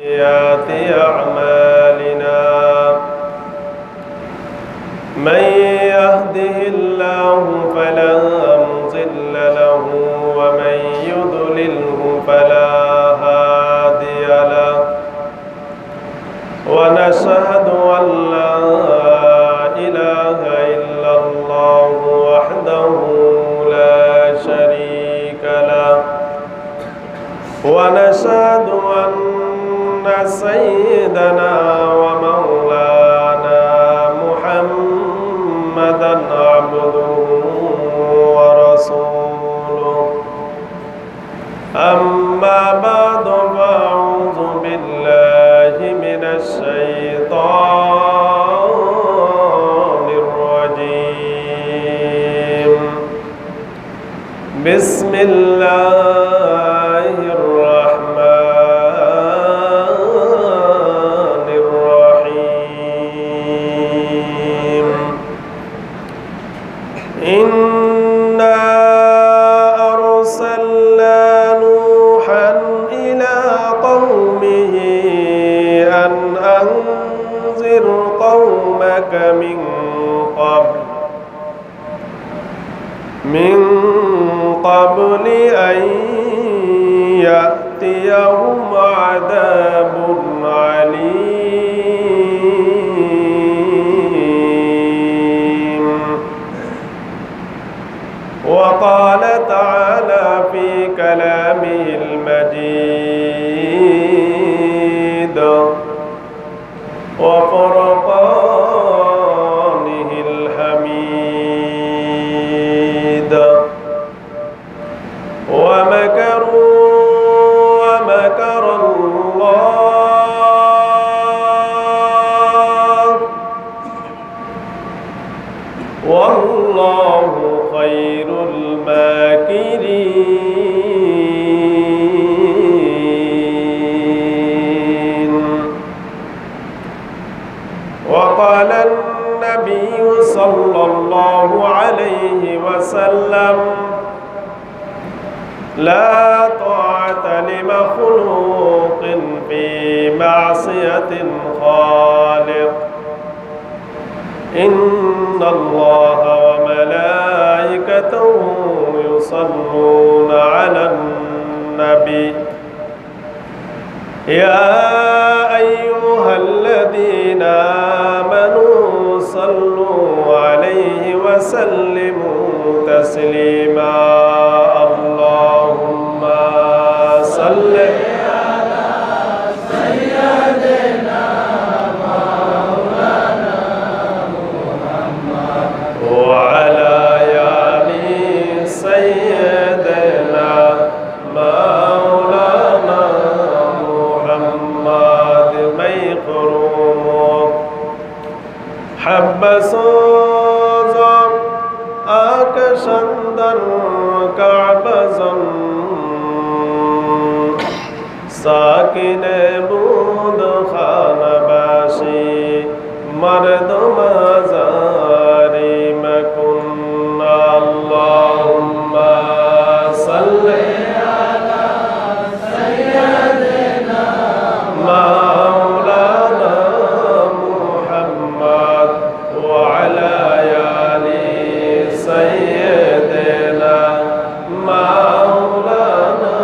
سيئات أعمالنا من يهده الله فلا مضل له ومن يضلله فلا هادي له ونشهد أن لا إله إلا الله وحده لا شريك له ونشهد أن سيدنا ومولانا محمدا عبده ورسوله أما بعد فأعوذ بالله من الشيطان الرجيم بسم الله الرحمن الرحيم إنا أرسلنا نوحا إلى قومه أن أنذر قومك من قبل أن يأتيهم عذاب عليم وقال تعالى في كلامه المجيد وفرقانه الحميد ومكروا ومكر الله والله خير الماكرين وقال النبي صلى الله عليه وسلم لا طاعة لمخلوق في معصية الخالق إن الله وملائكته يصلون على النبي يا أيها الذين آمنوا صلوا عليه وسلموا تسليما اللهم صل على سيدنا مولانا محمد وعلى آل سيدنا مولانا محمد ميقروم حبسوزم آكشندر كعبزم ساكن بود خانباشي مردم زاري مكن اللهم صل على سيدنا مولانا محمد وعلى آل سيدنا مولانا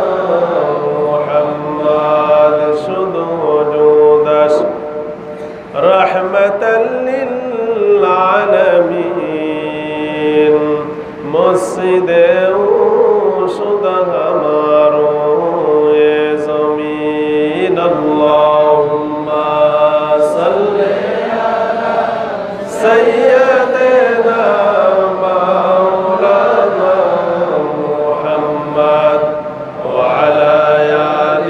محمد شدودش رحمة للعالمين مسجده شده همارو زمین اللهم صل على سيدنا مولانا محمد وعلى آل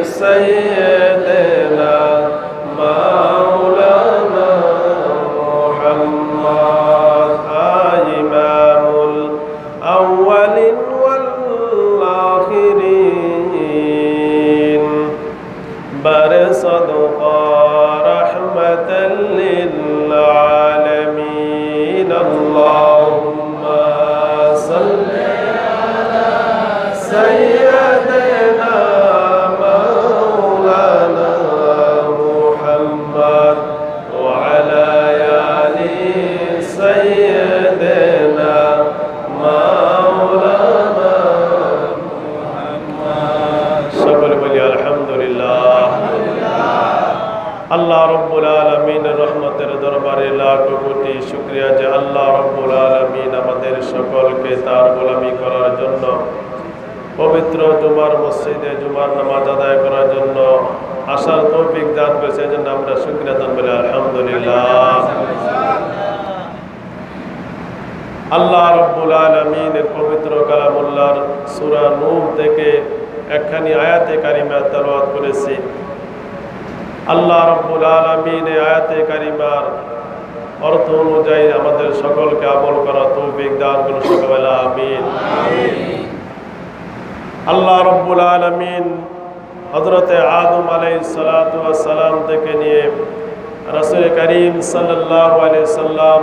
سيدنا مولانا محمد إمام الأولين والآخرين برصدق رحمة للعالمين اللهم صل على سيدنا مولانا আল্লাহ রব্বুল আলামিনের রহমতের দরবারে লাখ কোটি শুকরিয়া যে আল্লাহ রব্বুল আলামিন আমাদের সকলকে তার গোলামি করার জন্য পবিত্র জুমার মসজিদে জুমার নামাজ আদায় করার জন্য আসার তৌফিক দান করেছে। এজন্য আমরা শুকরিয়া দান বলি আলহামদুলিল্লাহ। আল্লাহ রব্বুল আলামিনের পবিত্র কালামুল্লাহর সূরা নূর থেকে একখানি আয়াতে কারিমা তেলাওয়াত করেছি। আল্লাহ রব্বুল আলামিন এই আয়াতে কারিমার অর্থ অনুযায়ী আমাদের সকলকে আমল করার তৌফিক দান করুন, সকলে আমিন। আল্লাহ রব্বুল আলামিন হযরতে আদম আলাইহিস সালাতু ওয়াস সালাম থেকে নিয়ে রাসূল করিম সাল্লাল্লাহু আলাইহি সাল্লাম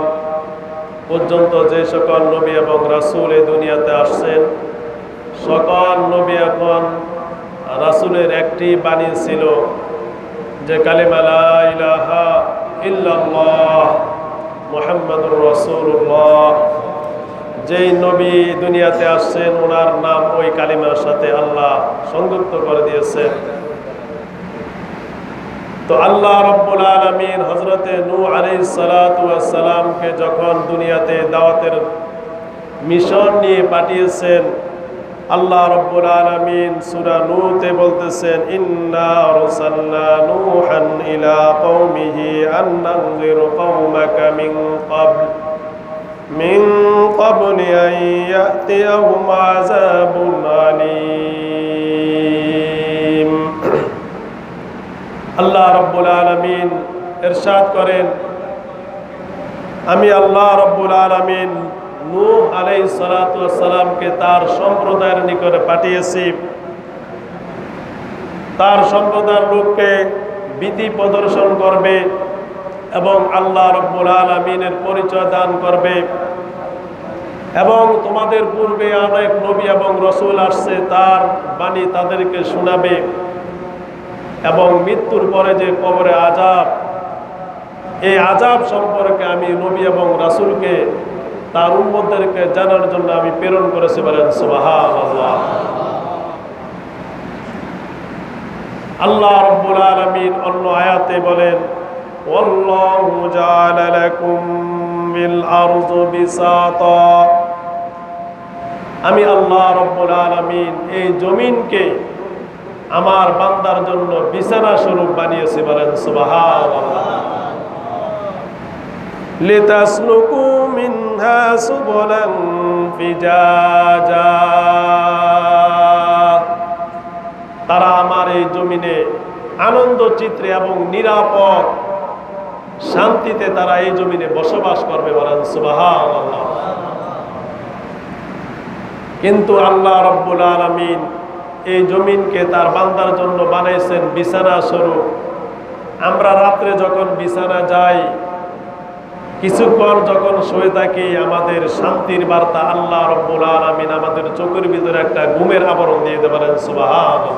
পর্যন্ত যে সকল নবী এবং রাসূল এই দুনিয়াতে আসছেন, সকল নবী এবং রাসূলের একটি বাণী ছিল যে কালিমা লা ইলাহা ইল্লাল্লাহ মুহাম্মাদুর রাসূলুল্লাহ। যেই নবী দুনিয়াতে আসছেন ওনার নাম ওই কালিমার সাথে আল্লাহ সংযুক্ত করে দিয়েছেন। তো আল্লাহ রব্বুল আলামিন হযরতে নূহ আলাইহিস সালাতু ওয়াস সালামকে যখন দুনিয়াতে দাওয়াতের মিশন নিয়ে পাঠিয়েছেন, আল্লাহ রব্বুল আলামিন সূরা নূহতে বলতেছেন, ইন্না আরসালনা নূহান ইলা কওমিহি আন আনযির কওমাকা মিন ক্বাবলি আন ইয়াতিয়াহুম আযাবুন আলীম। আল্লাহ রব্বুল আলামিন ইরশাদ করেন, আমি আল্লাহ রব্বুল আলামিন নূহ আলাইহিস সালাতু ওয়াস সালামকে তার সম্প্রদায়ের নিকটে পাঠিয়েছি। তার সম্প্রদায়ের লোককে বিধি প্রদর্শন করবে এবং আল্লাহ রব্বুল আলামিনের পরিচয় দান করবে। এবং তোমাদের পূর্বে অনেক নবী এবং রাসূল আসছে, তার বাণী তাদেরকে শোনাবে। এবং মৃত্যুর পরে যে কবরে আযাব, এই আযাব সম্পর্কে আমি নবী এবং রাসূলকে তার উম্মতদেরকে জানার জন্য আমি প্রেরণ করেছি। বলেন সুবহানাল্লাহ। আল্লাহ রাব্বুল আলামিন অন্য আয়াতে বলেন, ওয়াল্লাহু জাআলা লাকুম বিল আরদি বিসাতা। আমি আল্লাহ রাব্বুল আলামিন এই জমিনকে আমার বান্দার জন্য বিছানা স্বরূপ বানিয়েছি। বলেন সুবহানাল্লাহ। লিতাসলুকু মিনহা সুবুলান ফিজাজা। তারা আমার এই জমিনে আনন্দ চিত্রে এবং নিরাপদ শান্তিতে তারা এই জমিনে বসবাস করবে। বলেন সুবহানাল্লাহ। কিন্তু আল্লাহ রাব্বুল আলামিন এই জমিনকে তার বান্দার জন্য বানাইছেন বিছানা স্বরূপ। আমরা রাত্রে যখন বিছানা যাই, কিছুক্ষণ যখন শুয়ে থাকি, আমাদের শান্তির বার্তা আল্লাহ রাব্বুল আলামিন আমাদের চোখের ভিতরে একটা ঘুমের আবরণ দিয়ে দিতে পারেন। সুবহানাল্লাহ।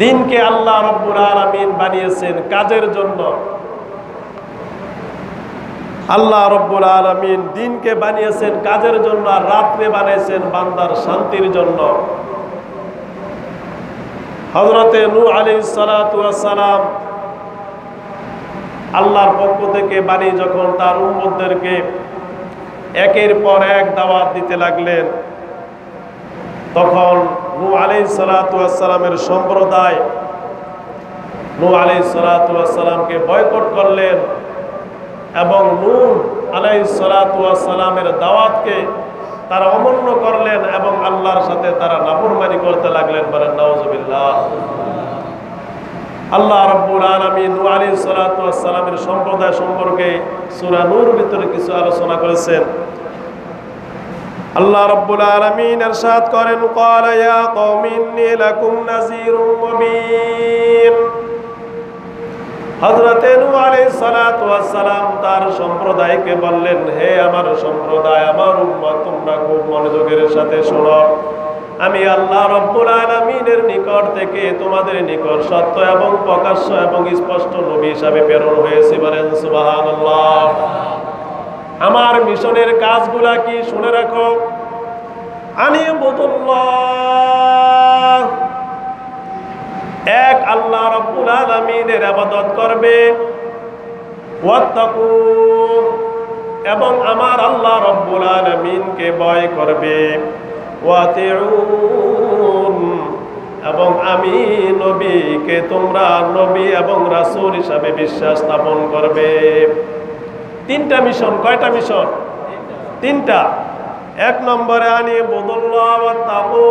দিনকে আল্লাহ রাব্বুল আলামিন বানিয়েছেন কাজের জন্য। আল্লাহ রাব্বুল আলামিন দিনকে বানিয়েছেন কাজের জন্য, আর রাত্রে বানিয়েছেন বান্দার শান্তির জন্য। হযরতে নূহ আলাইহিস সালাতু ওয়াস সালাম আল্লাহর পক্ষ থেকে বাণী যখন তার উম্মতদেরকে একের পর এক দাওয়াত দিতে লাগলেন, তখন নূহ আলাইহিস সালাতু ওয়াস সালামের সম্প্রদায় নূহ আলাইহিস সালাতু ওয়াস সালামকে বয়কট করলেন এবং নূহ আলাইহিস সালাতু ওয়াস সালামের দাওয়াতকে তারা অমান্য করলেন এবং আল্লাহর সাথে তারা নাফরমানি করতে লাগলেন। বলেন নাউজুবিল্লাহ। আল্লাহ রাব্বুল আলামিন নূহ আলাইহিস সালাতু ওয়াস সালামের সম্প্রদায় সম্পর্কে সূরা নূর ভিতরে কিছু আলোচনা করেছেন। আল্লাহ রাব্বুল আলামিন ইরশাদ করেন, ক্বালা ইয়া কওমি ইন্নী লাকুম নাযীরুম মুবিন। হযরতে নূহ আলাইহিস সালাতু ওয়াস সালাম তার সম্প্রদায়কে বললেন, হে আমার সম্প্রদায়, আমার উম্মত, তোমরা খুব মনোযোগের সাথে শোনো। আমি আল্লাহ রাব্বুল আলামিনের নিকট থেকে তোমাদের নিকট সত্য এবং প্রকাশ্য এবং স্পষ্ট নবী হিসাবে প্রেরণ হয়েছি। বলেন সুবহানাল্লাহ। আমার মিশনের কাজগুলা কি শুনে রাখো। আনিবুদুল্লাহ এক আল্লাহ রাব্বুল আলামিনের ইবাদত করবে, ওয়াত্তাকু এবং আমার আল্লাহ রাব্বুল আলামিনকে ভয় করবে, ওয়াতিউন এবং আমি নবীকে তোমরা নবী এবং রাসূল হিসাবে বিশ্বাস স্থাপন করবে। তিনটা মিশন। কয়টা মিশন? তিনটা। এক নম্বরে আনিবুদুল্লাহ ওয়াত্তাকু,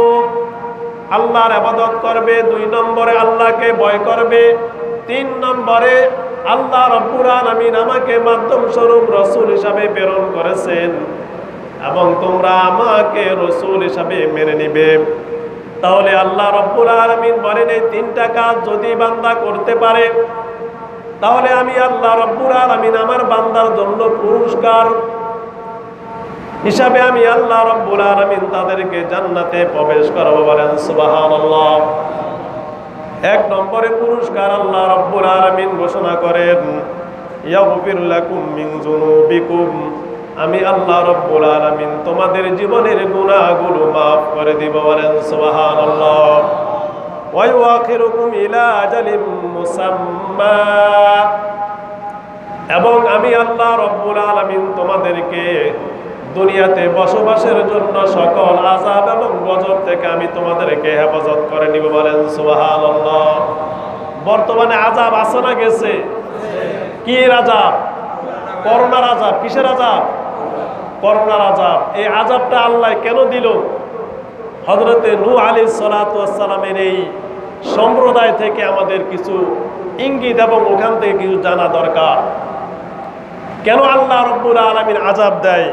আল্লাহর ইবাদত করবে। দুই নম্বরে আল্লাহকে ভয় করবে। তিন নম্বরে আল্লাহ রাব্বুল আলামিন আমাকে মাধ্যম স্বরূপ রাসূল হিসাবে প্রেরণ করেছেন এবং তোমরা আমাকে রাসূল হিসাবে মেনে নিবে। তাহলে আল্লাহ রাব্বুল আলামিন বলেন এই তিনটা কাজ যদি বান্দা করতে পারে তাহলে আমি আল্লাহ রাব্বুল আলামিন আমার বান্দার জন্য পুরস্কার হিসাবে আমি আল্লাহ রাব্বুল আলামিন তাদেরকে জান্নাতে প্রবেশ করাবো। বলেন সুবহানাল্লাহ। এক নম্বরে পুরস্কার আল্লাহ রাব্বুল আলামিন ঘোষণা করেন, ইয়াগফির লাকুম মিন যুনুবিকুম, আমি আল্লাহ রাব্বুল আলামিন তোমাদের জীবনের গুনাহগুলো maaf করে দিব। বলেন সুবহানাল্লাহ। ওয়া ইউআখিরুকুম ইলা আজালিম মুসাম্মা, এবং আমি আল্লাহ রাব্বুল আলামিন তোমাদেরকে দুনিয়াতে বসবাসের জন্য সকল আযাব এবং গজব থেকে আমি তোমাদেরকে হেফাজত করে নিব। বলেন সুবহানাল্লাহ। বর্তমানে আযাব আছে না গেছে? কি আযাব? করোনার আযাব। কিসের আযাব? করোনার আযাব। এই আযাবটা আল্লাহ কেন দিল? হযরতে নূহ আলাইহিস সালাতু ওয়াস সালামের এই সম্প্রদায় থেকে আমাদের কিছু ইঙ্গিত এবং ওখান থেকে কিছু জানা দরকার। কেন আল্লাহ রাব্বুল আলামিন আযাব দেয়?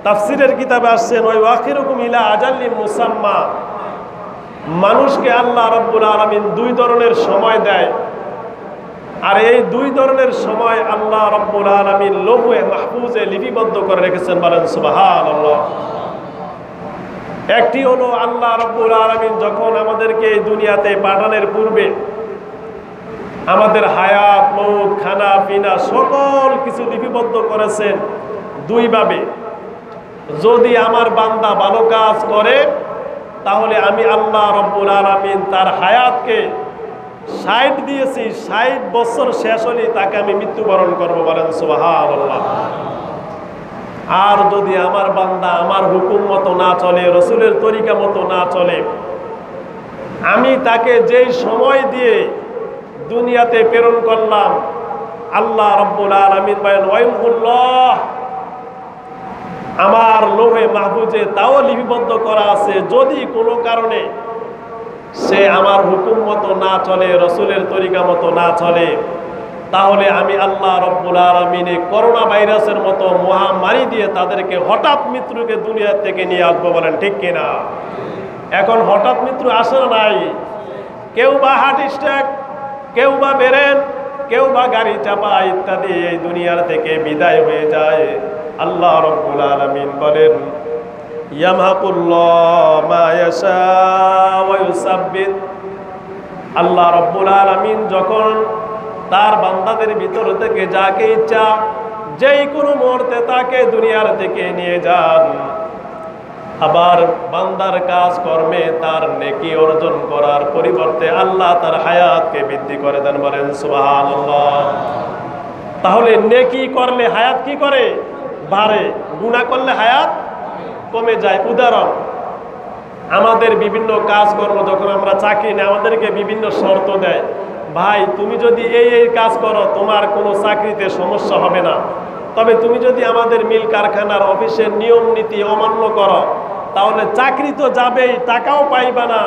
তাফসীরের কিতাবে আসছে ওয়া ইউআখিরুকুম ইলা আজালিম মুসাম্মা, মানুষকে আল্লাহ রাব্বুল আলামিন দুই ধরনের সময় দেয়, আর এই দুই ধরনের সময় আল্লাহ রাব্বুল আলামিন লৌহে মাহফুজে লিপিবদ্ধ করে রেখেছেন। বলেন সুবহানাল্লাহ। একটি হলো আল্লাহ রাব্বুল আলামিন যখন আমাদেরকে এই দুনিয়াতে পাঠানোর পূর্বে আমাদের হায়াত, মৌত, খানা পিনা সকল কিছু লিপিবদ্ধ করেছেন দুই ভাবে। যদি আমার বান্দা ভালো কাজ করে তাহলে আমি আল্লাহ রাব্বুল আলামিন তার হায়াতকে 60 দিয়েছি, 60 বছর শেষ হলে তাকে আমি মৃত্যুবরণ করব। বলেন সুবহানাল্লাহ। আর যদি আমার বান্দা আমার হুকুম মতো না চলে, রাসূলের তরিকা মতো না চলে, আমি তাকে যেই সময় দিয়ে দুনিয়াতে প্রেরণ করলাম আল্লাহ রাব্বুল আলামিন বলেন ওয়াইমুল্লাহ, আমার লোহে মাহফুজে তাও লিপিবদ্ধ করা আছে, যদি কোনো কারণে সে আমার হুকুম মতো না চলে, রাসূলের তরিকা মতো না চলে, তাহলে আমি আল্লাহ রাব্বুল আলামিন করোনা ভাইরাসের মতো মহামারী দিয়ে তাদেরকে হঠাৎ মৃত্যুকে দুনিয়া থেকে নিয়ে আসবো। বলেন ঠিক কিনা? এখন হঠাৎ মৃত্যু আসে না নাই? কেউ বা হার্ট স্ট্রোক, কেউ বা ব্রেন, কেউ বা গাড়ি চাপা ইত্যাদি এই দুনিয়ার থেকে বিদায় হয়ে যায়। আল্লাহ রাব্বুল আলামিন বলেন ইয়ামহাকুল্লাহু মা ইয়াশা ওয়া ইউসাব্বিত, আল্লাহ রাব্বুল আলামিন যখন তার বান্দাদের ভিতর থেকে যাকে ইচ্ছা যেই কোনো মুহূর্তে তাকে দুনিয়ার থেকে নিয়ে যান, আবার বান্দার কাজ কর্মে তার নেকি অর্জন করার পরিবর্তে আল্লাহ তার হায়াতকে বৃদ্ধি করে দেন। বলেন সুবহানাল্লাহ। তাহলে নেকি করলে হায়াত কি করে? বাড়ে। গুনাহ করলে হায়াত কমে যায়। উদাহরণ, আমাদের বিভিন্ন কাজকর্ম যখন আমরা চাকরি নেই আমাদেরকে বিভিন্ন শর্ত দেয়, ভাই তুমি যদি এই কাজ করো তোমার কোনো চাকরিতে সমস্যা হবে না, তবে তুমি যদি আমাদের মিল কারখানার অফিসের নিয়ম নীতি অমান্য করো তাহলে চাকরি তো যাবেই, টাকাও পাইবা না,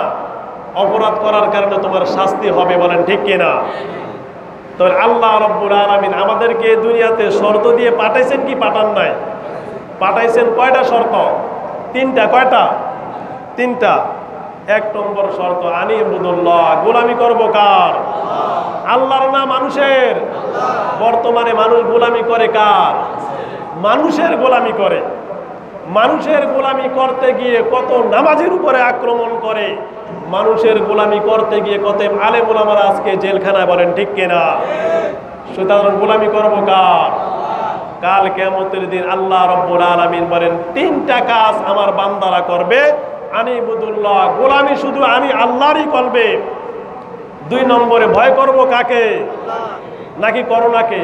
অপরাধ করার কারণে তোমার শাস্তি হবে। বলেন ঠিক কিনা? তবে আল্লাহ রাব্বুল আলামিন আমাদেরকে দুনিয়াতে শর্ত দিয়ে পাঠাইছেন কি পাঠান নাই? পাঠাইছেন। কয়টা শর্ত? তিনটা। কয়টা? তিনটা। এক নম্বর শর্ত আনিবুদুল্লাহ, গোলামি করব কার? আল্লাহর না মানুষের? বর্তমানে মানুষ গোলামি করে কার? মানুষের গোলামি করে। মানুষের গোলামি করতে গিয়ে কত নামাজের উপরে আক্রমণ করে, মানুষের গোলামি করতে গিয়ে কত আলেম ওলামারা আজকে জেলখানায়। বলেন ঠিক কিনা? সুতরাং গোলামি করব কার? কাল কিয়ামতের দিন আল্লাহ রাব্বুল আলামিন বলেন তিনটা কাজ আমার বান্দারা করবে। আনিবুদুল্লাহ, গোলামি শুধু আমি আল্লাহরই করবে। দুই নম্বরে ভয় করব কাকে? নাকি করোনাকে?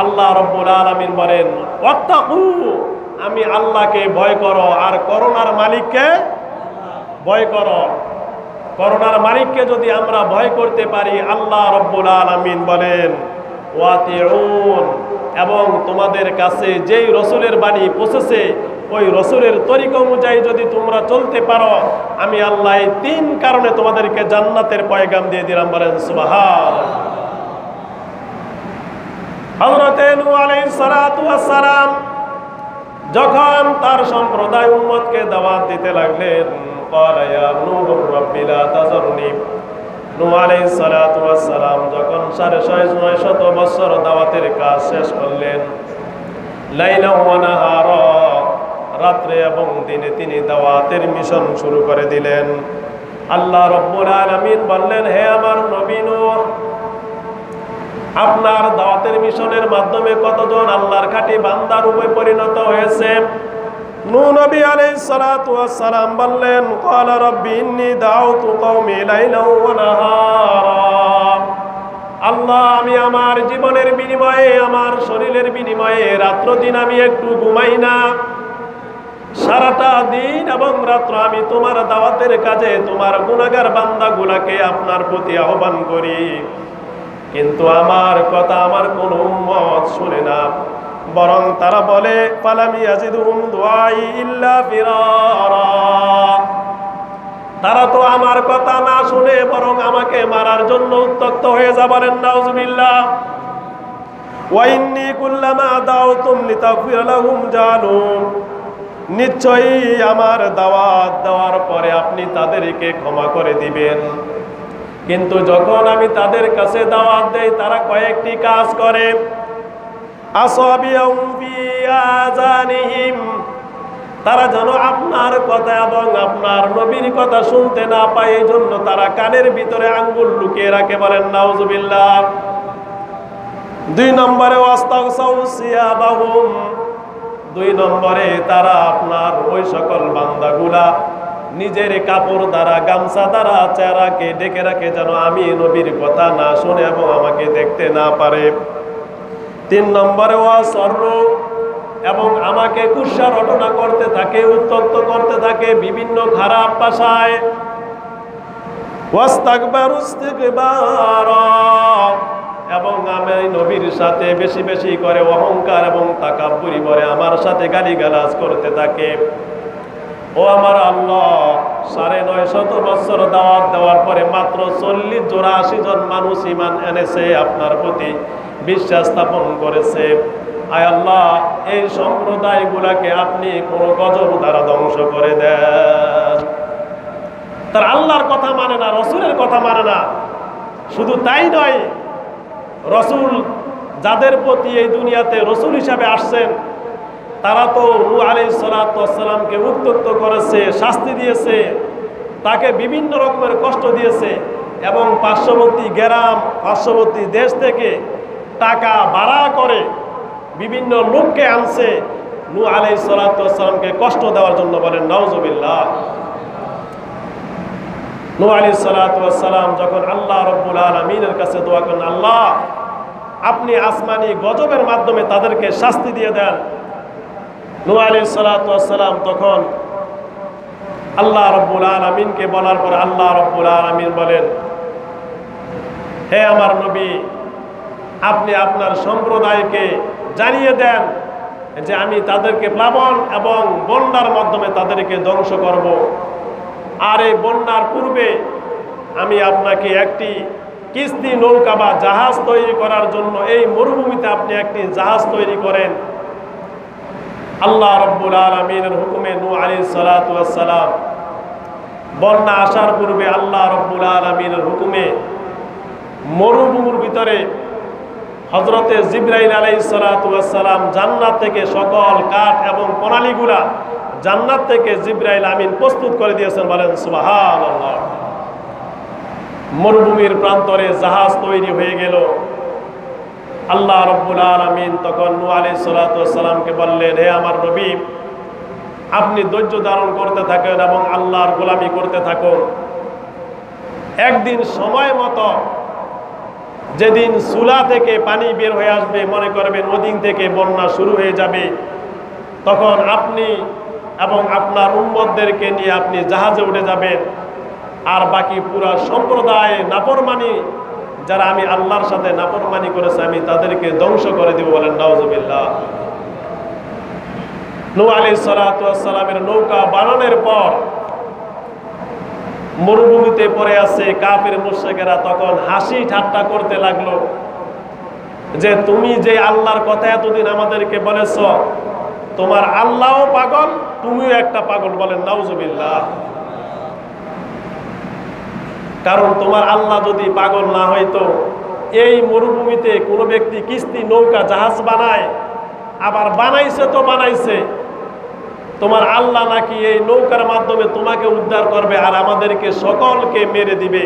আল্লাহ রাব্বুল আলামিন বলেন ওয়াত্তাকু, আমি আল্লাহকে ভয় করো আর করোনার মালিককে ভয় করো। করোনার মালিককে যদি আমরা ভয় করতে পারি, আল্লাহ রাব্বুল আলামিন বলেন ওয়াতিউন, এবং তোমাদের কাছে যেই রসুলের বাণী পৌঁছেছে ওই রসুলের তরিকা অনুযায়ী যদি তোমরা চলতে পারো, আমি আল্লাহ এই তিন কারণে তোমাদেরকে জান্নাতের পয়গাম দিয়ে দিলাম। বলেন সুবহানাল্লাহ। হযরত নূহ আলাইহিস সালাতু ওয়াস সালাম যখন তার সম্প্রদায় উম্মতকে দাওয়াত দিতে লাগলেন, ক্বালা ইয়া নূহ রাব্বি লা তাযারনি, নূহ আলাইহিস সালাতু ওয়াস সালাম যখন 950 বছর দাওয়াতের কাজ শেষ করলেন, লাইলা ওয়া নাহারা, রাত্রে এবং দিনে তিনি দাওয়াতের মিশন শুরু করে দিলেন। আল্লাহ রাব্বুল আলামিন বললেন, হে আমার নবী নূহ, আপনার দাওয়াতের মিশনের মাধ্যমে কতজন আল্লাহর খাঁটি বান্দা রূপে পরিণত হয়েছে? নূহ নবী আলাইহিস সালাতু ওয়াস সালাম বললেন, ক্বালা রাব্বি ইন্নী দাউতু কওমি লাইলান ওয়া নাহারা, আল্লাহ আমি আমার জীবনের বিনিময়ে, আমার শরীরের বিনিময়ে রাত্র দিন আমি একটু ঘুমাই না, সারাটা দিন এবং রাত্র আমি তোমার দাওয়াতের কাজে তোমার গুনাহগার বান্দাগুলোকে আপনার প্রতি আহ্বান করি, কিন্তু আমার কথা আমার কোন উম্মত শুনে না, বরং তারা বলে ফালাম ইয়াজিদুহুম দুআই ইল্লা ফিরারা, তারা তো আমার কথা না শুনে বরং আমাকে মারার জন্য উত্তক্ত হয়ে যা। বলেন নাউজুবিল্লাহ। ওয়া ইন্নী কুল্লামা দাউতুম লিতাগফির লাহুম জালু, নিশ্চয়ই আমার দাওয়াত দেওয়ার পরে আপনি তাদেরকে ক্ষমা করে দিবেন, কিন্তু যখন আমি তাদের কাছে দাওয়াত দেই তারা কয়েকটি কাজ করে। আসাবিয়াহুম ফি আযানিহিম, তারা যেন আপনার কথা এবং আপনার নবীর কথা শুনতে না পায়, এই জন্য তারা কানের ভিতরে আঙ্গুল লুকিয়ে রাখে। বলেন নাউজুবিল্লাহ। দুই নম্বরে ওয়াস্তাগসাউ সিয়াবাহুম, দুই নম্বরে তারা আপনার ওই সকল বান্দাগুলা নিজের কাপড় দ্বারা, গামছা দ্বারা চেহারাকে ঢেকে রাখে যেন আমি নবীর কথা না শুনে এবং আমাকে দেখতে না পারে। তিন নম্বরে ওয়াসরু, এবং আমাকে কুৎসা রটনা করতে থাকে, উত্তক্ত করতে থাকে বিভিন্ন খারাপ ভাষায়। ওয়াস্তাকবারু ইস্তিকবারা, এবং আমি নবীর সাথে বেশি বেশি করে অহংকার এবং তাকাব্বুরি করে আমার সাথে গালিগালাজ করতে থাকে। ও আমার আল্লাহ, 950 বছর দাওয়াত দেওয়ার পরে মাত্র 40-84 জন মানুষ ঈমান এনেছে, আপনার প্রতি বিশ্বাস স্থাপন করেছে। আয় আল্লাহ, এই সম্প্রদায়গুলোকে আপনি কোন গজব দ্বারা ধ্বংস করে দেন। তার আল্লাহর কথা মানে না, রসুলের কথা মানে না। শুধু তাই নয়, রসুল যাদের প্রতি এই দুনিয়াতে রসুল হিসাবে আসছেন তারা তো নূহ আলাইহিস সালাতু ওয়াস সালামকে উত্ত্যক্ত করেছে, শাস্তি দিয়েছে, তাকে বিভিন্ন রকমের কষ্ট দিয়েছে, এবং পার্শ্ববর্তী গ্রাম, পার্শ্ববর্তী দেশ থেকে টাকা ভাড়া করে বিভিন্ন লোককে আনছে নূহ আলাইহিস সালাতু ওয়াস সালামকে কষ্ট দেওয়ার জন্য। বলেন নাউজুবিল্লাহ। নূহ আলাইহিস সালাতু ওয়াস সালাম যখন আল্লাহ রাব্বুল আলামিনের কাছে দোয়া করেন, আল্লাহ আপনি আসমানি গজবের মাধ্যমে তাদেরকে শাস্তি দিয়ে দেন, নূহ আলাইহিস সালাতু ওয়াস সালাম তখন আল্লাহ রাব্বুল আলামিনকে বলার পর আল্লাহ রাব্বুল আলামিন বলেন, হে আমার নবী, আপনি আপনার সম্প্রদায়কে জানিয়ে দেন যে আমি তাদেরকে প্লাবন এবং বন্যার মাধ্যমে তাদেরকে ধ্বংস করব। আর এই বন্যার পূর্বে আমি আপনাকে একটি কিস্তি নৌকা বা জাহাজ তৈরি করার জন্য এই মরুভূমিতে আপনি একটি জাহাজ তৈরি করেন। আল্লাহ রাব্বুল আলামিনের হুকুমে নূহ আলাইহিস সালাতু ওয়াস সালাম বন্যা আসার পূর্বে আল্লাহ রাব্বুল আলামিনের হুকুমে মরুভূমির ভিতরে হযরতে জিবরাইল আলাইহিস সালাতু ওয়াস সালাম জান্নাত থেকে সকল কাঠ এবং প্রণালীগুলা জান্নাত থেকে জিবরাইল আমিন প্রস্তুত করে দিয়েছেন। বলেন সুবহানাল্লাহ। মরুভূমির প্রান্তরে জাহাজ তৈরি হয়ে গেল। আল্লাহ রাব্বুল আলামিন তখন নূহ আলাইহিস সালাতু ওয়াস সালামকে বললেন, হে আমার নবী, আপনি ধৈর্য ধারণ করতে থাকেন এবং আল্লাহর গোলামি করতে থাকুন। একদিন সময় মতো যেদিন চুলা থেকে পানি বের হয়ে আসবে, মনে করবেন ওদিন থেকে বন্যা শুরু হয়ে যাবে, তখন আপনি এবং আপনার উম্মতদেরকে নিয়ে আপনি জাহাজে উঠে যাবেন, আর বাকি পুরা সম্প্রদায় নাফরমানি যারা আমি আল্লাহর সাথে নাফরমানি করেছে আমি তাদেরকে ধ্বংস করে দিব। বলেন নাউজুবিল্লাহ। নূহ আলাইহিস সালাতু ওয়াস সালামের নৌকা বানানোর পর মরুভূমিতে পড়ে আছে, কাফের মুশরিকেরা তখন হাসি ঠাট্টা করতে লাগলো যে তুমি যে আল্লাহর কথা এতদিন আমাদেরকে বলেছ, তোমার আল্লাহও পাগল, তুমিও একটা পাগল। বলেন নাউজুবিল্লাহ। কারণ তোমার আল্লাহ যদি পাগল না হইতো, এই মরুভূমিতে কোনো ব্যক্তি কিস্তি নৌকা জাহাজ বানায়, আবার বানাইছে তো বানাইছে, তোমার আল্লাহ নাকি এই নৌকার মাধ্যমে তোমাকে উদ্ধার করবে আর আমাদেরকে সকলকে মেরে দিবে।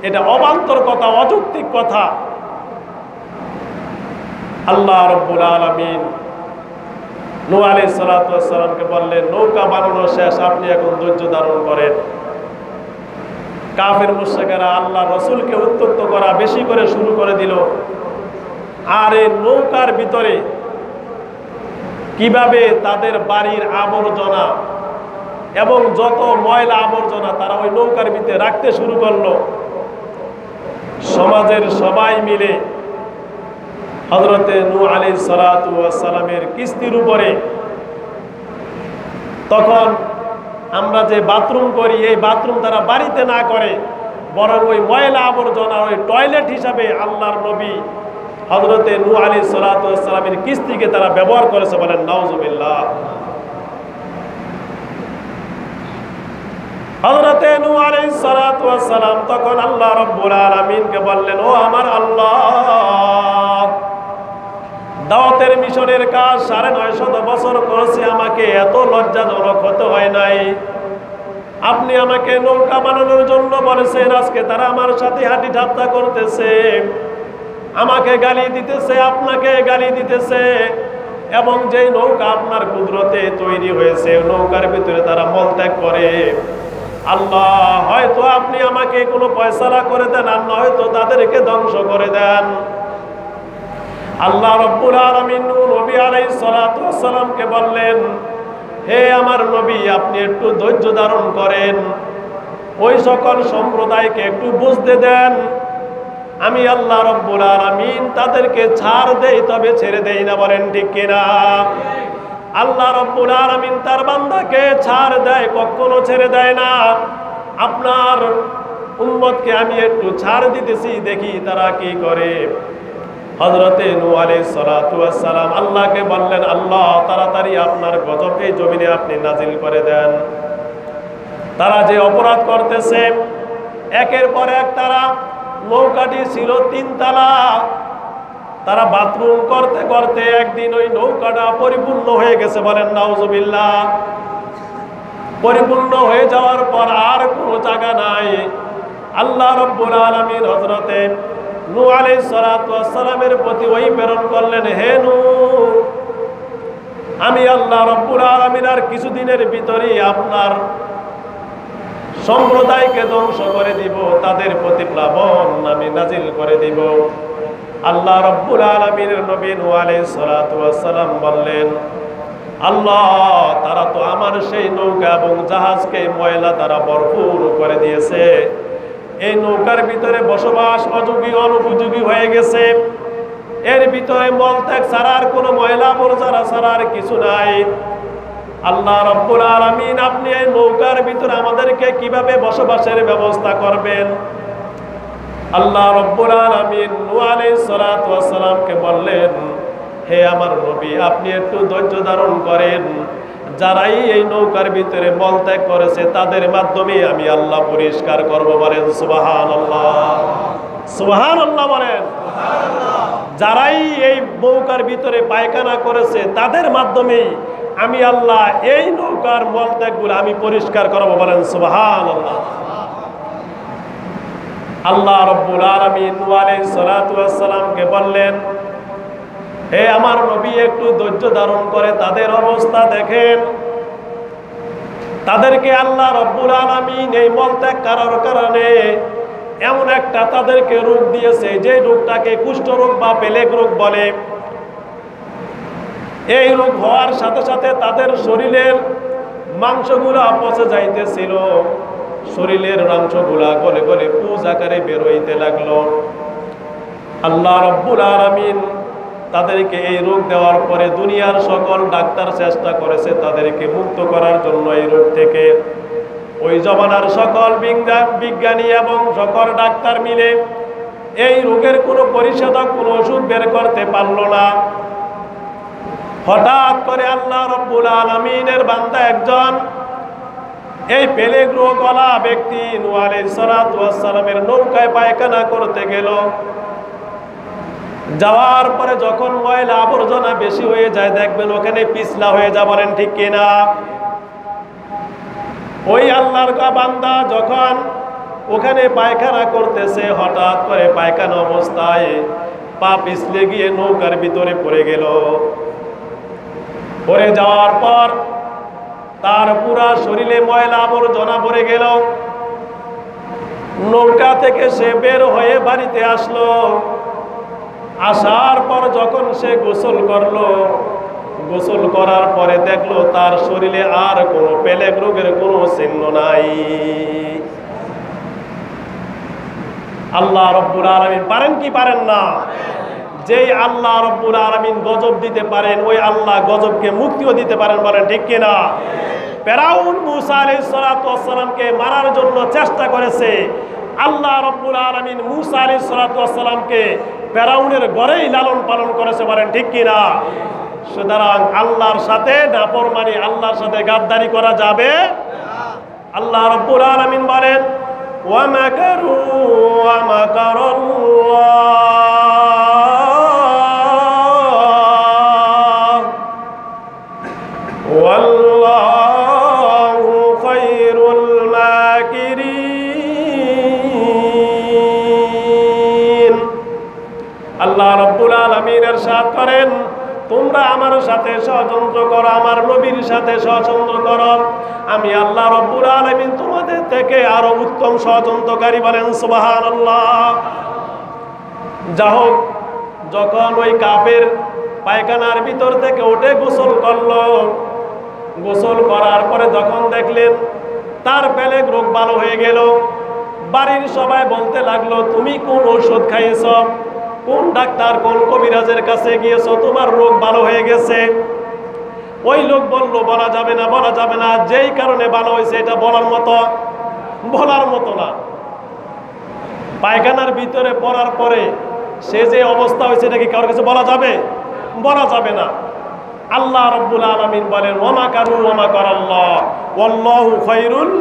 এটা অবান্তর কথা, অযৌক্তিক কথা। আল্লাহ রাব্বুল আলামিন নূহ আলাইহিস সালাতু ওয়াস সালামকে বললেন, নৌকা বানানো শেষ, আপনি এখন ধৈর্য ধারণ করেন। কাফের মুশরিকেরা আল্লাহ রাসূলকে উত্ত্যক্ত করা বেশি করে শুরু করে দিল। আর এই নৌকার ভিতরে কিভাবে তাদের বাড়ির আবর্জনা এবং যত ময়লা আবর্জনা তারা ওই নৌকার ভিতরে রাখতে শুরু করলো। সমাজের সবাই মিলে হযরতে নূহ আলাইহিস সালাতু ওয়াস সালামের কিস্তির উপরে, তখন আমরা যে বাথরুম করি এই বাথরুম তারা বাড়িতে না করে, বরং ওই ময়লা আবর্জনা ওই টয়লেট হিসাবে আল্লাহর নবী হযরতে নূহ আলাইহিস সালাতু ওয়াস সালামের কিস্তিকে তারা ব্যবহার করেছে। বলেন নাউজুবিল্লাহ। হযরতে নূহ আলাইহিস সালাতু ওয়াস সালাম তখন আল্লাহ রাব্বুল আলামিনকে বললেন, ও আমার আল্লাহ, দাওয়াতের মিশনের কাজ ৯৫০ বছর করেছি, আমাকে এত লজ্জাজনক হতে হয় নাই। আপনি আমাকে নৌকা বানানোর জন্য বলেছেন, আজকে তারা আমার সাথে হাঁটি ঠাট্টা করতেছে, আমাকে গালি দিতেছে, আপনাকে গালি দিতেছে, এবং যেই নৌকা আপনার কুদরতে তৈরি হয়েছে নৌকার ভিতরে তারা মলত্যাগ করে। আল্লাহ, হয়তো আপনি আমাকে কোনো ফয়সালা করে দেন, আর নয়তো তাদেরকে ধ্বংস করে দেন। আল্লাহ রাব্বুল আলামিন নবী আলাইহিস সালাতু ওয়াস সালামকে বললেন, হে আমার নবী, আপনি একটু ধৈর্য ধারণ করেন, ওই সকল সম্প্রদায়কে একটু বুঝতে দেন, আমি আল্লাহ রাব্বুল আলামিন তাদেরকে ছাড় দেই, তবে ছেড়ে দেই না। বলেন ঠিক কিনা? আল্লাহ রাব্বুল আলামিন তার বান্দাকে ছাড় দেয়, কখনো ছেড়ে দেয় না। আপনার উম্মতকে আমি একটু ছাড় দিতেছি, দেখি তারা কি করে। হযরতে নূহ আলাইহিস সালাতু ওয়াস সালাম আল্লাহকে বললেন, আল্লাহ, তাড়াতাড়ি আপনার গজব এই জমিনে আপনি নাজিল করে দেন। তারা যে অপরাধ করতেছে একের পর এক, তারা নৌকাটি ছিল ৩ তলা, তারা বাথরুম করতে করতে একদিন ওই নৌকাটা পরিপূর্ণ হয়ে গেছে। বলেন নাউজুবিল্লাহ। পরিপূর্ণ হয়ে যাওয়ার পর আর কোনো জায়গা নাই। আল্লাহ রাব্বুল আলামিন হযরতে নূহ আলাইহিস সালাতু ওয়াস সালামের প্রতি ওই প্রেরণ করলেন, হে নূহ, আমি আল্লাহ রাব্বুল আলামিন আর কিছুদিনের ভিতরেই আপনার সম্প্রদায়কে ধ্বংস করে দিব, তাদের প্রতি প্লাবন আমি নাজিল করে দিব। আল্লাহ রাব্বুল আলামিনের নবী নূহ আলাইহিস সালাতু ওয়াস সালাম বললেন, আল্লাহ, তারা তো আমার সেই নৌকা এবং জাহাজকে ময়লা তারা ভরপুর করে দিয়েছে, এই নৌকার ভিতরে বসবাস অযোগ্য অনুপযোগী হয়ে গেছে, এর ভিতরে মলত্যাগ ছাড়া আর কোনো ময়লা আবর্জনা ছাড়া আর কিছু নাই। আল্লাহ রাব্বুল আলামিন, আপনি এই নৌকার ভিতরে আমাদেরকে কিভাবে বসবাসের ব্যবস্থা করবেন? আল্লাহ রাব্বুল আলামিন নূহ আলাইহিস সালাতু ওয়াস সালামকে বললেন, হে আমার নবী, আপনি একটু ধৈর্য ধারণ করেন, যারাই এই নৌকার ভিতরে মলত্যাগ করেছে তাদের মাধ্যমে আমি আল্লাহ পরিষ্কার করব। বলেন সুবহানাল্লাহ, সুবহানাল্লাহ বলেন। যারাই এই নৌকার ভিতরে পায়খানা করেছে তাদের মাধ্যমে আমি আল্লাহ এই নৌকার মলত্যাগগুলো আমি পরিষ্কার করব। বলেন সুবহানাল্লাহ। আল্লাহ রাব্বুল আলামিন নূহ আলাইহিস সালাতু ওয়াস সালামকে বললেন, হে আমার নবী, একটু ধৈর্য ধারণ করে তাদের অবস্থা দেখেন। তাদেরকে আল্লাহ রাব্বুল আলামিন এই মলত্যাগ করার কারণে এমন একটা তাদেরকে রোগ দিয়েছে যে রোগটাকে কুষ্ঠরোগ বা পেলেগ রোগ বলে। এই রোগ হওয়ার সাথে সাথে তাদের শরীরের মাংসগুলা পচে যাইতেছিল, শরীরের মাংসগুলা গলে গলে পুজ আকারে বের হইতে লাগলো। আল্লাহ রাব্বুল আলামিন তাদেরকে এই রোগ দেওয়ার পরে দুনিয়ার সকল ডাক্তার চেষ্টা করেছে তাদেরকে মুক্ত করার জন্য এই রোগ থেকে। ওই জমানার সকল বিজ্ঞানী এবং সকল ডাক্তার মিলে এই রোগের কোনো পরিষেধক, কোনো ওষুধ বের করতে পারল না। হঠাৎ করে আল্লাহ রাব্বুল আলামিনের বান্দা একজন এই পেলেগ রোগওয়ালা ব্যক্তি নূহ আলাইহিস সালাতু ওয়াস সালামের নৌকায় পায়খানা করতে গেল। যাওয়ার পরে যখন ময়লা আবর্জনা বেশি হয়ে যায়, দেখবেন ওখানে পিছলা হয়ে যায়, বলেন ঠিক কিনা? ওই আল্লাহর বান্দা যখন ওখানে পায়খানা করতেছে, হঠাৎ করে পায়খানা অবস্থায় পা পিছলে গিয়ে নৌকার ভিতরে পড়ে গেল। পড়ে যাওয়ার পর তার পুরা শরীরে ময়লা আবর্জনা ভরে গেল। নৌকা থেকে সে বের হয়ে বাড়িতে আসলো। আসার পর যখন সে গোসল করলো, গোসল করার পরে দেখলো তার শরীরে আর কোনো পেলেগ রোগের কোনো চিহ্ন নাই। আল্লাহ রাব্বুল আলামিন পারেন কি পারেন না? যেই আল্লাহ রাব্বুল আলামিন গজব দিতে পারেন, ওই আল্লাহ গজবকে মুক্তিও দিতে পারেন, বলেন ঠিক কিনা? ফিরআউন মূসা আলাইহিস সালাতু ওয়াস সালামকে মারার জন্য চেষ্টা করেছে। আল্লাহ রাব্বুল আলামিন মূসা আলাইহিস সালাতু ওয়াস সালামকে ফিরআউনের ঘরেই লালন পালন করেছে, বলেন ঠিক কিনা? সুতরাং আল্লাহর সাথে নাফরমানি, আল্লাহর সাথে গাদ্দারি করা যাবে না। আল্লাহ রাব্বুল আলামিন বলেন ওয়া মাকারু ওয়া মাকারাল্লাহ ওয়াল্লাহু খায়রুল মাকিরিন। আল্লাহ রাব্বুল আলামিন ইরশাদ করেন, তোমরা আমার সাথে ষড়যন্ত্র করো, আমার নবীর সাথে ষড়যন্ত্র করো, আমি আল্লাহ রাব্বুল আলামিন তোমাদের থেকে আরো উত্তম ষড়যন্ত্রকারী, বলেন সুবহানাল্লাহ। যা হোক, যখন ওই কাফের পায়খানার ভিতর থেকে উঠে গোসল করলো, গোসল করার পরে যখন দেখলেন তার পেলেগ রোগ ভালো হয়ে গেল, বাড়ির সবাই বলতে লাগলো, তুমি কোন ঔষধ খাইয়েছ, কোন ডাক্তার, কোন কবিরাজের কাছে গিয়েছো, তোমার রোগ ভালো হয়ে গেছে? ওই লোক বলল, বলা যাবে না, বলা যাবে না, যেই কারণে ভালো হয়েছে এটা বলার মতো না। পায়খানার ভিতরে পড়ার পরে সে যে অবস্থা হয়েছে এটা কি কারোর কাছে বলা যাবে? বলা যাবে না। আল্লাহ রাব্বুল আলামিন বলেন ওয়া মাকারু ওয়া মাকারাল্লাহ ওয়াল্লাহু খায়রুল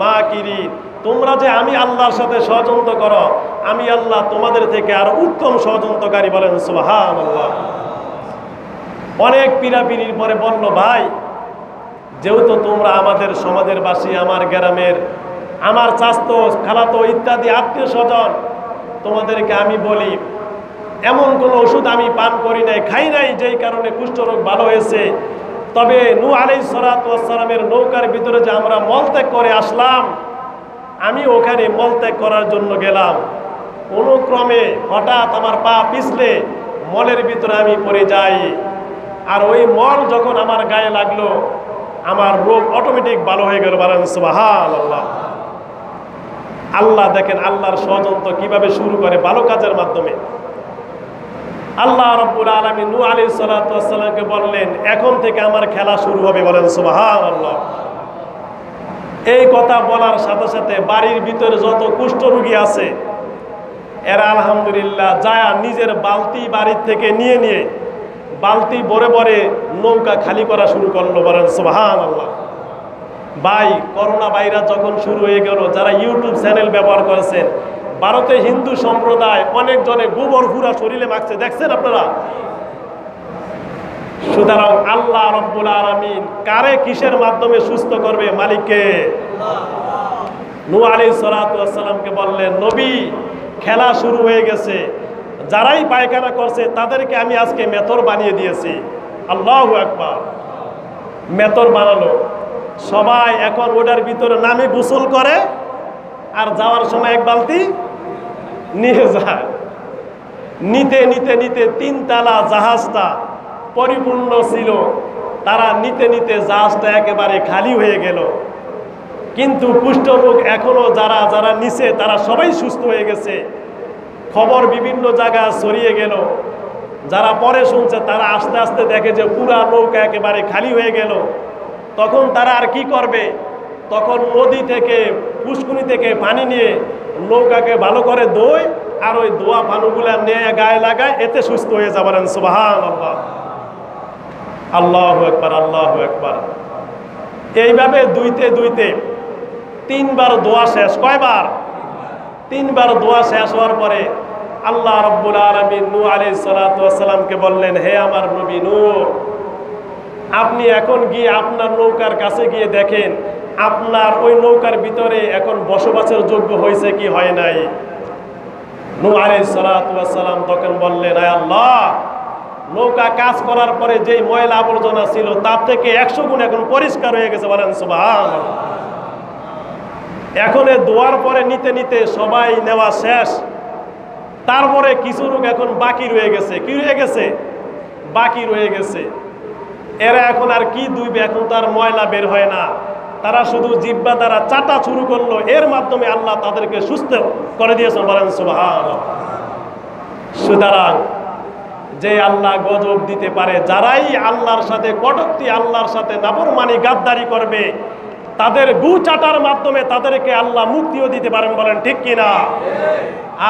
মাকিরিন। তোমরা যে আমি আল্লাহর সাথে ষড়যন্ত্র করো, আমি আল্লাহ তোমাদের থেকে আর উত্তম ষড়যন্ত্রকারী, বলেন সুবহানাল্লাহ। অনেক পীড়াপিড়ির পরে বলল, ভাই যেহেতু তোমরা আমাদের সমাজের বাসী, আমার গ্রামের, আমার চাচতো খালাতো ইত্যাদি আত্মীয় স্বজন, তোমাদেরকে আমি বলি, এমন কোনো ওষুধ আমি পান করি নাই, খাই নাই, যেই কারণে কুষ্ঠরোগ ভালো হয়েছে। তবে নূহ আলাইহিস সালাতু ওয়াস সালামের নৌকার ভিতরে যে আমরা মলত্যাগ করে আসলাম, আমি ওখানে মলত্যাগ করার জন্য গেলাম, কোনো ক্রমে হঠাৎ আমার পা পিছলে মলের ভিতরে আমি পড়ে যাই, আর ওই মল যখন আমার গায়ে লাগলো আমার রোগ অটোমেটিক ভালো হয়ে গেল, বলেন সুবহানাল্লাহ। আল্লাহ দেখেন আল্লাহর ষড়যন্ত্র কিভাবে শুরু করে, ভালো কাজের মাধ্যমে। আল্লাহ রাব্বুল আলামিন নূহ আলাইহিস সালাতু ওয়াস সালামকে বললেন, এখন থেকে আমার খেলা শুরু হবে, বলেন সুবহানাল্লাহ। এই কথা বলার সাথে সাথে বাড়ির ভিতরে যত কুষ্ঠরোগী আছে এরা আলহামদুলিল্লাহ যায় নিজের বালতি বাড়ির থেকে নিয়ে বালতি ভরে ভরে নৌকা খালি করা শুরু করলো, বলেন সুবহানাল্লাহ। ভাই করোনা ভাইরাস যখন শুরু হয়ে গেল, যারা ইউটিউব চ্যানেল ব্যবহার করেছেন, ভারতে হিন্দু সম্প্রদায় অনেকজনে গোবর পুরা শরীরে মাখছে, দেখছেন আপনারা? সুতরাং আল্লাহ রাব্বুল আলামিন কারে কিসের মাধ্যমে সুস্থ করবে? মালিককে। নূহ আলাইহিস সালাতু ওয়াস সালামকে বললেন, নবী খেলা শুরু হয়ে গেছে, যারাই পায়খানা করছে তাদেরকে আমি আজকে মেথর বানিয়ে দিয়েছি। আল্লাহু আকবার। মেথর বানালো, সবাই এখন ওটার ভিতরে নামে গোসল করে, আর যাওয়ার সময় এক বালতি নিয়ে যায়। নিতে নিতে নিতে 3 তলা জাহাজটা পরিপূর্ণ ছিল, তারা নিতে নিতে জাহাজটা একেবারে খালি হয়ে গেল। কিন্তু কুষ্ঠরোগ এখনো যারা যারা নিচে তারা সবাই সুস্থ হয়ে গেছে। খবর বিভিন্ন জায়গায় ছড়িয়ে গেল। যারা পরে শুনছে তারা আস্তে আস্তে দেখে যে পুরা নৌকা একেবারে খালি হয়ে গেল। তখন তারা আর কি করবে? তখন নদী থেকে পুষ্কুনি থেকে পানি নিয়ে নৌকাকে ভালো করে ধোয়, আর ওই ধোয়া পানিগুলা নিয়ে গায়ে লাগায়, এতে সুস্থ হয়ে যাবেন। সুবহানাল্লাহ, আল্লাহু আকবার, আল্লাহু আকবার। এইভাবে দুইতে দুইতে 3 বার দোয়া শেষ। কয়বার? 3 বার দোয়া শেষ হওয়ার পরে আল্লাহ রাব্বুল আলামিন নূহ আলাইহিস সালাতু ওয়াস সালামকে বললেন, হে আমার নবী নূহ, আপনি এখন গিয়ে আপনার নৌকার কাছে গিয়ে দেখেন আপনার ওই নৌকার ভিতরে এখন বসবাসের যোগ্য হয়েছে কি হয় নাই। নূহ আলাইহিস সালাতু ওয়াস সালাম তখন বললেন, হে আল্লাহ, নৌকা কাজ করার পরে যেই ময়লা আবর্জনা ছিল তার থেকে 100 গুণ এখন পরিষ্কার হয়ে গেছে। বলেন সুবহানাল্লাহ। এখন এই দোয়ার পরে নিতে নিতে সবাই নেওয়া শেষ। তারপরে কিছু লোক এখন বাকি রয়ে গেছে। কি রয়ে গেছে? বাকি রয়ে গেছে। এরা এখন আর কি দুইবে? এখন তার ময়লা বের হয় না, তারা শুধু জিহ্বা দ্বারা চাটা শুরু করলো। এর মাধ্যমে আল্লাহ তাদেরকে সুস্থ করে দিয়েছেন। বলেন সুবহানাল্লাহ। সুতরাং যে আল্লাহ গজব দিতে পারে, যারাই আল্লাহর সাথে কটূক্তি, আল্লাহর সাথে নাফরমানি গাদ্দারি করবে, তাদের গু চাটার মাধ্যমে তাদেরকে আল্লাহ মুক্তিও দিতে পারেন। বলেন ঠিক কিনা?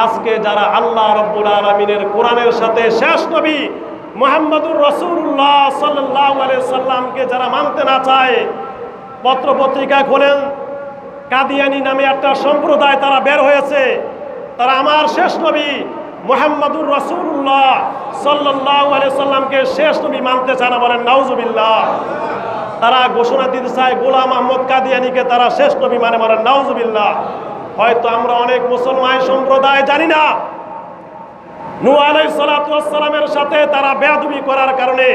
আজকে যারা আল্লাহ রাব্বুল আলামিনের কোরআনের সাথে শেষ নবী মুহাম্মদুর রাসূলুল্লাহ সাল্লাল্লাহু আলাইহি সাল্লামকে যারা মানতে না চায়, পত্র পত্রিকা খোলেন, কাদিয়ানী নামে একটা সম্প্রদায় তারা বের হয়েছে। তারা আমার শেষ নবী মুহাম্মদুর রাসূলুল্লাহ সাল্লাল্লাহু আলাইহি সাল্লামকে শেষ নবী মানতে চায় না। বলেন নাউজুবিল্লাহ। তারা ঘোষণা দিতে চায় গোলাম আহমদ কাদিয়ানীকে তারা শেষ নবী মানে। বলেন নাউজুবিল্লাহ। হয়তো আমরা অনেক মুসলমান সম্প্রদায় জানি না, নূহ আলাইহিস সালাতু ওয়াস সালামের সাথে তারা বেয়াদবি করার কারণে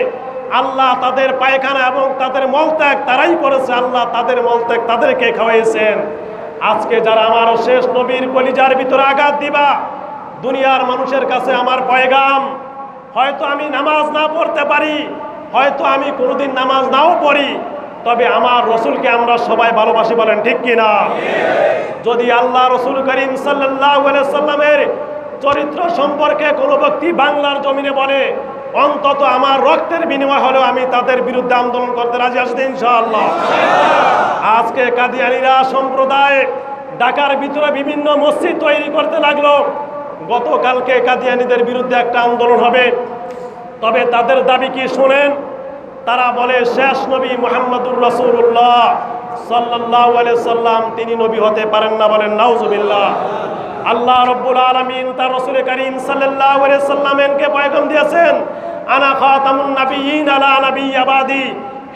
আল্লাহ তাদের পায়খানা এবং তাদের মলত্যাগ তারাই করেছে। আল্লাহ তাদের মলত্যাগ তাদেরকে খাওয়াইছেন। আজকে যারা আমার শেষ নবীর কলিজার ভিতরে আঘাত দিবা, দুনিয়ার মানুষের কাছে আমার পয়গাম, হয়তো আমি নামাজ না পড়তে পারি, হয়তো আমি কোনোদিন নামাজ নাও পড়ি, তবে আমার রসুলকে আমরা সবাই ভালোবাসি। বলেন ঠিক কিনা? যদি আল্লাহ রসুল করিম সাল্লাল্লাহু আলাইহি সাল্লামের চরিত্র সম্পর্কে কোনো ব্যক্তি বাংলার জমিনে বলে, অন্তত আমার রক্তের বিনিময় হলেও আমি তাদের বিরুদ্ধে আন্দোলন করতে রাজি আছি ইনশাআল্লাহ। আজকে কাদিয়ানীরা সম্প্রদায় ঢাকার ভিতরে বিভিন্ন মসজিদ তৈরি করতে লাগলো। গতকালকে কাদিয়ানীদের বিরুদ্ধে একটা আন্দোলন হবে, তবে তাদের দাবি কি শুনেন? তারা বলে শেষ নবী মুহাম্মদুর রাসূলুল্লাহ সাল্লাল্লাহু আলাইহি সাল্লাম তিনি নবী হতে পারেন না। বলেন নাউজুবিল্লাহ। আল্লাহ রাব্বুল আলামিন তার রাসূল করিম সাল্লাল্লাহু আলাইহি সাল্লামকে পয়গাম দিয়েছেন, আনা খাতামুন নাবিয়্যিন আলা নাবিয়্যি বাদি।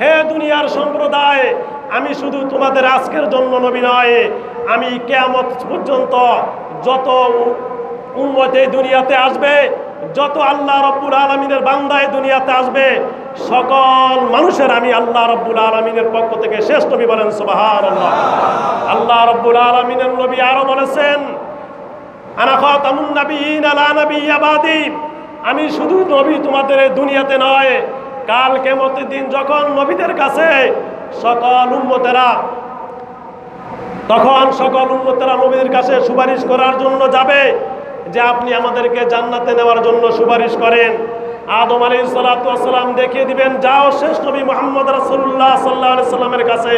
হে দুনিয়ার সম্প্রদায়, আমি শুধু তোমাদের আজকের জন্য নবী নয়, আমি কিয়ামত পর্যন্ত যত উম্মত এই দুনিয়াতে আসবে, যত আল্লাহ রাব্বুল আলামিনের বান্দা এই দুনিয়াতে আসবে, সকল মানুষের আমি আল্লাহ রাব্বুল আলামিনের পক্ষ থেকে শেষ নবী। বলেন সুবহানাল্লাহ। আল্লাহ রাব্বুল আলামিনের নবী আরো বলেছেন, আনা খাতামুন নাবিয়্যিন আলা নাবিয়্যি বাদি। আমি শুধু নবী তোমাদের এই দুনিয়াতে নয়, কাল কিয়ামতের দিন যখন নবীদের কাছে সকল উম্মতেরা, তখন সকল উম্মতেরা নবীদের কাছে সুপারিশ করার জন্য যাবে যে আপনি আমাদেরকে জান্নাতে নেওয়ার জন্য সুপারিশ করেন। আদম আলাইহিস সালাতু ওয়াস সালাম দেখিয়ে দিবেন, যাও শেষ নবী মুহাম্মদ রাসূলুল্লাহ সাল্লাল্লাহু আলাইহি সাল্লামের কাছে।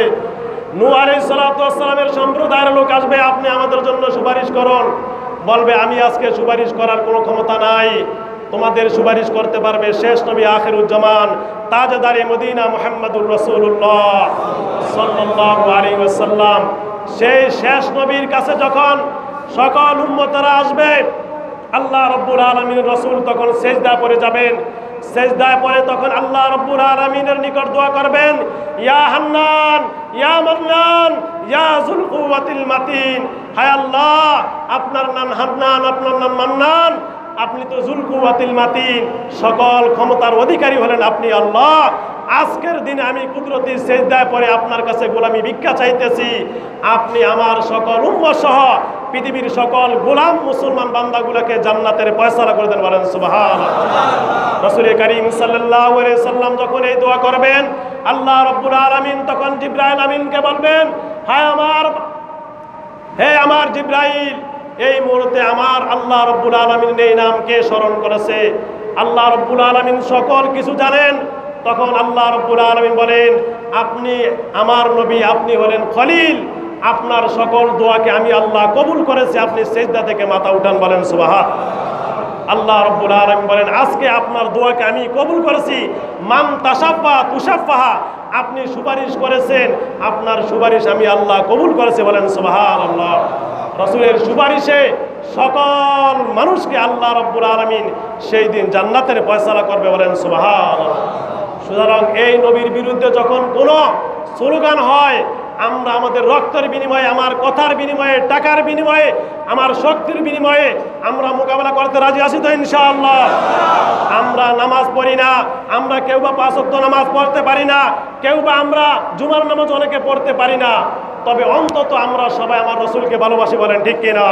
নূহ আলাইহিস সালাতু ওয়াস সালামের সম্প্রদায়ের লোক আসবে, আপনি আমাদের জন্য সুপারিশ করুন। বলবে আমি আজকে সুপারিশ করার কোনো ক্ষমতা নাই, তোমাদের সুপারিশ করতে পারবে শেষ নবী আখিরুজ্জামান তাজদারে মদিনা মুহাম্মদুর রাসূলুল্লাহ সাল্লাল্লাহু আলাইহি ওয়াসাল্লাম। সেই শেষ নবীর কাছে যখন সকল উম্মতেরা আসবে, আল্লাহ রাব্বুল আলামিনের রাসূল তখন সিজদায় পড়ে যাবেন। সিজদায় পড়ে তখন আল্লাহ রাব্বুল আলামিনের নিকট দোয়া করবেন, ইয়া হান্নান ইয়া মান্নান ইয়া যুল কুওয়াতিল মাতিন। হায় আল্লাহ, আপনার নাম হান্নান, আপনার নাম মান্নান, আপনি তো যুল কুওয়াতিল মাতিন, সকল ক্ষমতার অধিকারী হলেন আপনি আল্লাহ। আজকের দিনে আমি কুদরতি সিজদায় পড়ে আপনার কাছে গোলামি ভিক্ষা চাইতেছি, আপনি আমার সকল উম্মত সহ পৃথিবীর সকল গোলাম মুসলমান বান্দাগুলোকে জান্নাতের ফয়সালা করে দেন, বলেন সুবহানাল্লাহ। রাসূল করিম সাল্লাল্লাহু আলাইহি সাল্লাম যখন এই দোয়া করবেন, আল্লাহ রাব্বুল আলামিন তখন জিবরাইল আমিনকে বলবেন, হে আমার জিবরাইল, এই মুহূর্তে আমার আল্লাহ রাব্বুল আলামিন এই নামকে স্মরণ করেছে। আল্লাহ রাব্বুল আলামিন সকল কিছু জানেন। তখন আল্লাহ রাব্বুল আলামিন বলেন, আপনি আমার নবী, আপনি হলেন খলিল, আপনার সকল দোয়াকে আমি আল্লাহ কবুল করেছি, আপনি সিজদা থেকে মাথা উঠান, বলেন সুবহানাল্লাহ। আল্লাহ রাব্বুল আলামিন বলেন, আজকে আপনার দোয়াকে আমি কবুল করেছি। মান তাশাফা তুশাফাহা, আপনি সুপারিশ করেছেন, আপনার সুপারিশ আমি আল্লাহ কবুল করেছি, বলেন সুবহানাল্লাহ। রাসূলের সুপারিশে সকল মানুষকে আল্লাহ রাব্বুল আলামিন সেই দিন জান্নাতের ফয়সালা করবে, বলেন সুবহানাল্লাহ। সুতরাং এই নবীর বিরুদ্ধে যখন কোনো স্লোগান হয়, আমরা আমাদের রক্তের বিনিময়ে, আমার কথার বিনিময়ে, টাকার বিনিময়ে, আমার শক্তির বিনিময়ে আমরা মোকাবেলা করতে রাজি আছি তো ইনশাআল্লাহ। আমরা নামাজ পড়ি না, আমরা কেউ বা 5 ওয়াক্ত নামাজ পড়তে পারি না, কেউ বা আমরা জুমার নামাজ অনেকে পড়তে পারি না, তবে অন্তত আমরা সবাই আমার রাসূলকে ভালোবাসি, বলেন ঠিক কিনা?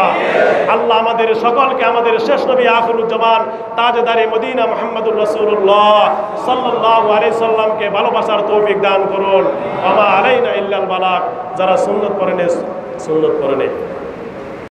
আল্লাহ আমাদের সকলকে আমাদের শেষ নবী আখিরুজ্জামান তাজদারে মদিনা মুহাম্মদুর রাসূলুল্লাহ সাল্লাল্লাহু আলাইহি সাল্লামকে ভালোবাসার তৌফিক দান করুন। ওয়া মা আলাইনা ইল্লাল বালাগ। যারা সুন্নাত পড়েন সুন্নাত পড়েন।